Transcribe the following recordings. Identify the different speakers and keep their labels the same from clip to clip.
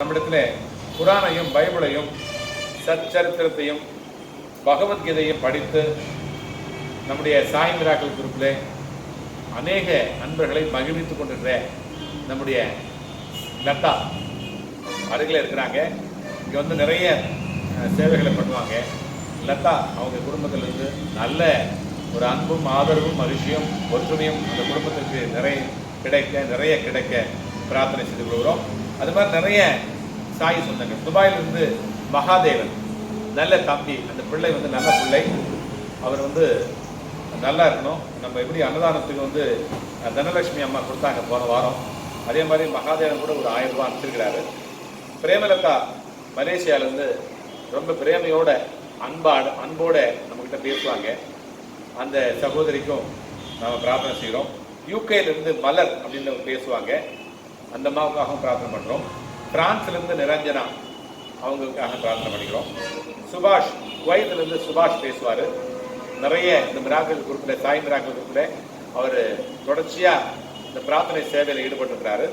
Speaker 1: நம்மிடத்தில் குரானையும் பைபிளையும் சச்சரித்திரத்தையும் பகவத்கீதையும் படித்து நம்முடைய சாய் மிராக்கிள் குரூப்பில் அநேக நண்பர்களை மகிழ்வித்துக் கொண்டிருக்கிற நம்முடைய லதா அருகில் இருக்கிறாங்க. இங்கே வந்து நிறைய சேவைகளை பண்ணுவாங்க. லதா அவங்க குடும்பத்திலிருந்து நல்ல ஒரு அன்பும் ஆதரவும் மகிழ்ச்சியும் ஒற்றுமையும் அந்த குடும்பத்திற்கு நிறைய கிடைக்க பிரார்த்தனை செய்து கொள்கிறோம். அது மாதிரி நிறைய சாய் சொந்தங்கள். துபாயிலிருந்து மகாதேவன் நல்ல தம்பி, அந்த பிள்ளை வந்து நல்ல பிள்ளை, அவர் வந்து நல்லா இருக்கணும். நம்ம எப்படி அன்னதானத்துக்கு வந்து தனலட்சுமி அம்மா கொடுத்தாங்க போன வாரம், அதே மாதிரி மகாதேவன் கூட ஒரு 1000 ரூபாய் அனுப்பிச்சிருக்கிறாரு. பிரேமலதா மலேசியாவிலேருந்து ரொம்ப பிரேமையோட அன்போட நம்மக்கிட்ட பேசுவாங்க. அந்த சகோதரிக்கும் நாம் பிரார்த்தனை செய்கிறோம். யூகேலேருந்து மலர் அப்படின்னு பேசுவாங்க, அந்த அம்மாவுக்காகவும் பிரார்த்தனை பண்ணுறோம். பிரான்ஸ்லேருந்து நிரஞ்சனா அவங்களுக்காக பிரார்த்தனை பண்ணிக்கிறோம். சுபாஷ் குவைத்திலேருந்து சுபாஷ் பேசுவார். நிறைய இந்த மிராக்கிள் குரூப்பில் சாய் மிராக்கிள் குரூப்பில் அவர் தொடர்ச்சியாக இந்த பிரார்த்தனை சேவையில் ஈடுபட்டிருக்கிறாரு.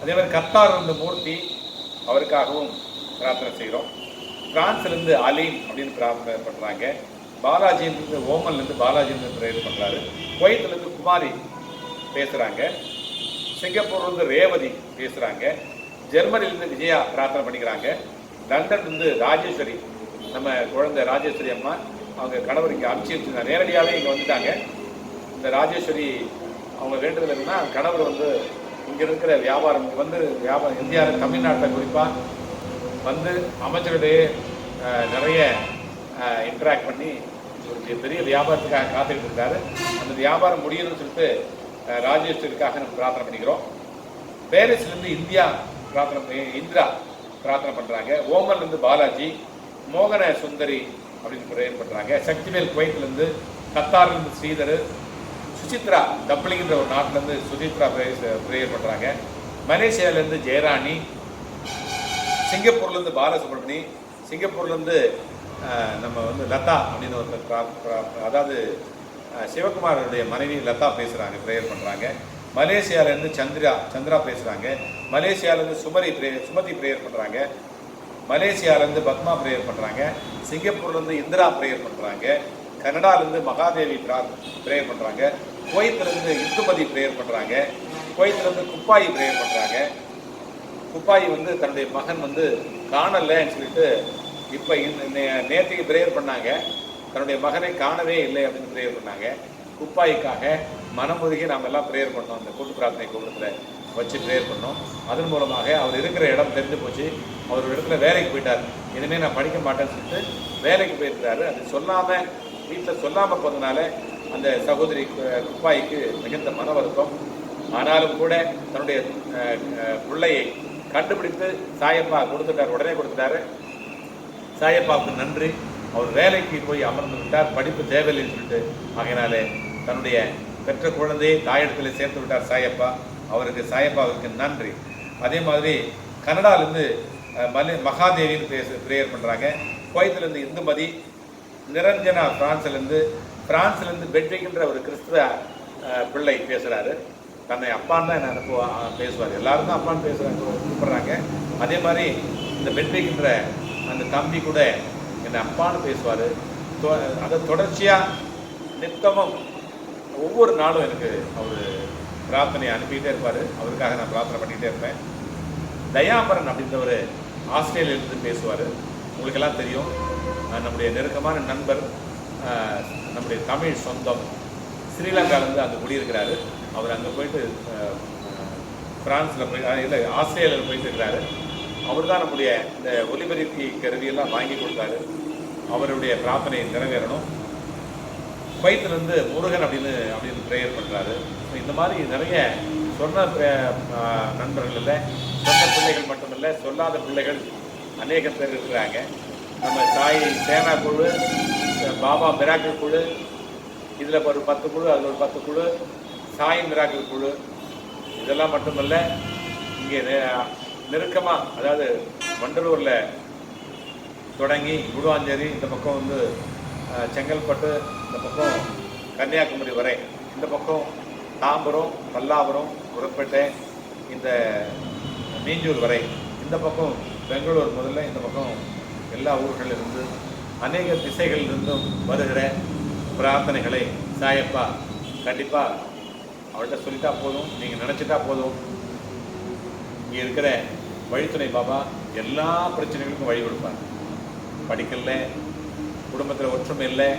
Speaker 1: அதே மாதிரி கத்தார்லேருந்து மூர்த்தி, அவருக்காகவும் பிரார்த்தனை செய்கிறோம். பிரான்ஸ்லேருந்து அலீம் அப்படின்னு பிரார்த்தனை பண்ணுறாங்க. பாலாஜிலேருந்து ஓமன்லேருந்து பாலாஜிலேருந்து ப்ரேயர் பண்ணுறாரு. குவைத்திலேருந்து குமாரி பேசுகிறாங்க. சிங்கப்பூர்லேருந்து ரேவதி பேசுகிறாங்க. ஜெர்மனிலேருந்து விஜயா பிரார்த்தனை பண்ணிக்கிறாங்க. லண்டன்லேருந்து ராஜேஸ்வரி, நம்ம குழந்தை ராஜேஸ்வரி அம்மா, அவங்க கணவர் இங்கே அனுப்பிச்சிருச்சுங்க, நேரடியாகவே இங்கே வந்துட்டாங்க. இந்த ராஜேஸ்வரி அவங்க வேண்டுதல் என்னன்னா, கணவர் வந்து இங்கே இருக்கிற வியாபாரம் இந்தியாவில் தமிழ்நாட்டில் குறிப்பாக வந்து அமைச்சருடைய நிறைய இன்ட்ராக்ட் பண்ணி ஒரு பெரிய வியாபாரத்துக்காக காத்துக்கிட்டு இருக்காரு. அந்த வியாபாரம் முடியணும்னு சொல்லிட்டு ராஜேஸ்வரிக்காக நம்ம பிரார்த்தனை பண்ணிக்கிறோம். பேரிஸ்லேருந்து இந்திரா பிரார்த்தனை பண்ணுறாங்க. ஓமன்லேருந்து பாலாஜி, மோகன சுந்தரி அப்படின்னு ப்ரேயர் பண்ணுறாங்க. சக்திவேல் குவைத்திலேருந்து, கத்தார்லேருந்து ஸ்ரீதர், சுசித்ரா டப்ளிங்கிற ஒரு நாட்டிலேருந்து சுசித்ரா ப்ரேயர் பண்ணுறாங்க. மலேசியாவிலேருந்து ஜெயராணி, சிங்கப்பூர்லேருந்து பாலசுப்ரமணி, சிங்கப்பூர்லேருந்து நம்ம வந்து லதா அப்படின்னு ஒருத்தர், அதாவது சிவகுமாரோடைய மனைவி லதா பேசுகிறாங்க, ப்ரேயர் பண்ணுறாங்க. மலேசியாவிலேருந்து சந்திரா பேசுகிறாங்க. மலேசியாவிலேருந்து சுமதி ப்ரேயர் பண்ணுறாங்க. மலேசியாவிலேருந்து பத்மா ப்ரேயர் பண்ணுறாங்க. சிங்கப்பூர்லேருந்து இந்திரா ப்ரேயர் பண்ணுறாங்க. கனடாலேருந்து மகாதேவி ப்ரேயர் பண்ணுறாங்க. குவைத்திலேருந்து இந்துமதி ப்ரேயர் பண்ணுறாங்க. குவைத்திலேருந்து குப்பாயி ப்ரேயர் பண்ணுறாங்க. குப்பாயி வந்து தன்னுடைய மகன் வந்து காணலைன்னு சொல்லிட்டு இப்போ நேற்றுக்கு ப்ரேயர் பண்ணாங்க. தன்னுடைய மகனை காணவே இல்லை அப்படின்னு ப்ரேயர் பண்ணாங்க. குப்பாய்க்காக மனமுருகி நாம் எல்லாம் ப்ரேயர் பண்ணோம். அந்த கூட்டு பிரார்த்தனை கூட்டத்தில் வச்சு ப்ரேயர் பண்ணோம். அதன் மூலமாக அவர் இருக்கிற இடம் தெரிஞ்சு போச்சு. அவர் ஒரு இடத்துல வேலைக்கு போயிட்டார். இனிமேல் நான் படிக்க மாட்டேன்னு சொல்லிட்டு வேலைக்கு போயிருக்கிறாரு. அது சொல்லாமல், வீட்டில் சொல்லாமல் போனதுனால அந்த சகோதரி குப்பாய்க்கு மிகுந்த மன வருத்தம். ஆனாலும் கூட தன்னுடைய பிள்ளையை கண்டுபிடித்து சாயப்பா கொடுத்துட்டார், உடனே கொடுத்துட்டாரு. சாயப்பாவுக்கு நன்றி. அவர் வேலைக்கு போய் அமர்ந்து விட்டார், படிப்பு தேவையில்லைன்னு சொல்லிட்டு. ஆகையினாலே தன்னுடைய பெற்ற குழந்தையை தாயிடத்தில் சேர்த்து விட்டார் சாயப்பா. சாயப்பாவுக்கு நன்றி. அதே மாதிரி கனடாலேருந்து மகாதேவின்னு ப்ரேயர் பண்ணுறாங்க. குவைத்திலேருந்து இந்துமதி, நிரஞ்சனா பிரான்ஸ்லேருந்து பெட்ரிக்கின்ற ஒரு கிறிஸ்துவ பிள்ளை பேசுகிறாரு. தன்னை அப்பான்னு தான் என்ன பேசுவார். எல்லாரும் தான் அப்பான்னு கூப்பிட்றாங்க. அதே மாதிரி இந்த பெட்ரிக்கின்ற அந்த தம்பி கூட என்னை அப்பான்னு பேசுவார். அதை தொடர்ச்சியாக நித்தமும் ஒவ்வொரு நாளும் எனக்கு அவர் பிரார்த்தனையை அனுப்பிக்கிட்டே இருப்பார். அவருக்காக நான் பிரார்த்தனை பண்ணிக்கிட்டே இருப்பேன். தயாபரன் அப்படின்றவர் ஆஸ்திரேலியாவிலிருந்து பேசுவார். உங்களுக்கெல்லாம் தெரியும், நம்முடைய நெருக்கமான நண்பர், நம்முடைய தமிழ் சொந்தம். ஸ்ரீலங்காவிலேருந்து அங்கே குடியிருக்கிறாரு. அவர் அங்கே போயிட்டு ஃப்ரான்ஸில் இல்லை ஆஸ்திரேலியாவில் போயிட்டு இருக்கிறாரு. அவர் தான் நம்முடைய இந்த ஒலிபெருக்கி கருவியெல்லாம் வாங்கி கொடுத்தாரு. அவருடைய பிரார்த்தனை நிறைவேறணும். குவைத்திலிருந்து முருகன் அப்படின்னு ப்ரேயர் பண்ணுறாரு. இந்த மாதிரி நிறைய சொன்ன நண்பர்கள் இல்லை, சொன்ன பிள்ளைகள் மட்டுமில்லை, சொல்லாத பிள்ளைகள் அநேக பேர் இருக்கிறாங்க. நம்ம சாய் சேனா குழு, பாபா மிராக்கிள் குழு, இதில் ஒரு 10 குழு, அதில் ஒரு 10 குழு, சாய் மிராக்கிள் குழு, இதெல்லாம் மட்டுமல்ல, இங்கே நெருக்கமாக, அதாவது வண்டலூரில் தொடங்கி குடுவாஞ்சேரி, இந்த பக்கம் வந்து செங்கல்பட்டு, இந்த பக்கம் கன்னியாகுமரி வரை, இந்த பக்கம் தாம்பரம், பல்லாவரம், உரப்பேட்டை, இந்த மீஞ்சூர் வரை இந்த பக்கம் பெங்களூர் முதல்ல, இந்த பக்கம் எல்லா ஊர்களிலிருந்து அநேக திசைகளிலிருந்தும் வருகிற பிரார்த்தனைகளை சாயப்பா கண்டிப்பாக அவள்கிட்ட சொல்லிட்டா போதும், நீங்கள் நினச்சிட்டா போதும். இங்கே இருக்கிற வழித்துணை பாபா எல்லா பிரச்சனைகளுக்கும் வழி கொடுப்பார். படிக்கல, குடும்பத்தில் ஒற்றுமை இல்லை,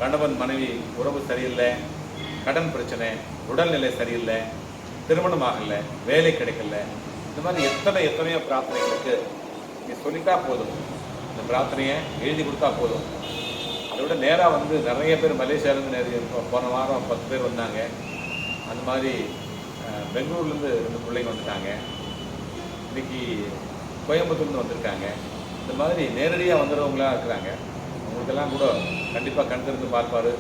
Speaker 1: கணவன் மனைவி உறவு சரியில்லை, கடன் பிரச்சனை, உடல்நிலை சரியில்லை, திருமணம் ஆகலை, வேலை கிடைக்கல, இந்த மாதிரி எத்தனையோ பிரார்த்தனைகளுக்கு நீங்கள் சொல்லிட்டா போதும், இந்த பிரார்த்தனையை எழுதி கொடுத்தா போதும். அதை விட நேராக வந்து நிறைய பேர் மலேசியாவிலேருந்து நிறைய போன வாரம் 10 பேர் வந்தாங்க. அந்த மாதிரி பெங்களூர்லேருந்து 2 பிள்ளைங்க வந்துட்டாங்க. இன்றைக்கி கோயம்புத்தூர்லேருந்து வந்திருக்காங்க. இந்த மாதிரி நேரடியாக வந்துடுறவங்களாம் இருக்கிறாங்க. அவங்களுக்கெல்லாம் கூட கண்டிப்பாக கண் திறந்து பார்ப்பார்.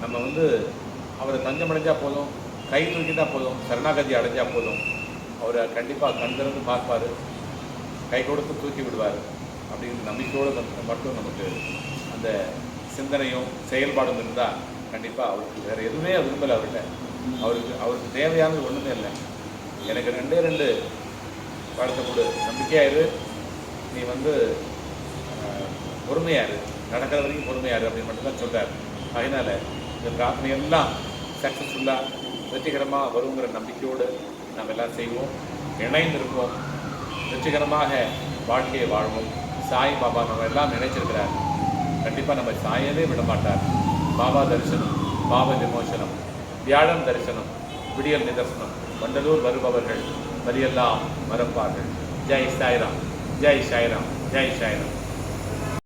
Speaker 1: நம்ம வந்து அவரை தஞ்சம் அடைஞ்சால் போதும், கை தூக்கிட்டால் போதும், சரணாகதி அடைஞ்சால் போதும், அவரை கண்டிப்பாக கண் திறந்து பார்ப்பார், கை கொடுத்து தூக்கி விடுவார். அப்படிங்கிற நம்பிக்கையோடு மட்டும் நமக்கு அந்த சிந்தனையும் செயல்பாடும் இருந்தால் கண்டிப்பாக அவருக்கு வேறு எதுவுமே விரும்பலை. அவருக்கு தேவையானது ஒன்றுமே இல்லை. எனக்கு 2 படத்தை கொடு, நம்பிக்கையாயிரு, நீ வந்து பொறுமையாரு, நடக்கிற வரைக்கும் பொறுமையாரு அப்படின்னு மட்டும்தான் சொல்கிறார். அதனால் இந்த பிரார்த்தனையெல்லாம் சக்ஸஸ்ஃபுல்லாக வெற்றிகரமாக வருங்கிற நம்பிக்கையோடு நாம் எல்லாம் செய்வோம், இணைந்திருப்போம், வெற்றிகரமாக வாழ்க்கையை வாழ்வோம். சாய் பாபா நம்ம எல்லாம் நினைச்சிருக்கிறார். கண்டிப்பாக நம்ம சாயவே விட மாட்டார். பாபா தரிசனம், பாவ விமோசனம், வியாழம் தரிசனம், விடியல் நிதர்சனம், வண்டலூர் வருபவர்கள் வரியெல்லாம் மறப்பார்கள். ஜெய் சாய்ராம், ஜெய் சாய்ராம், ஜெய் சாய்ராம்.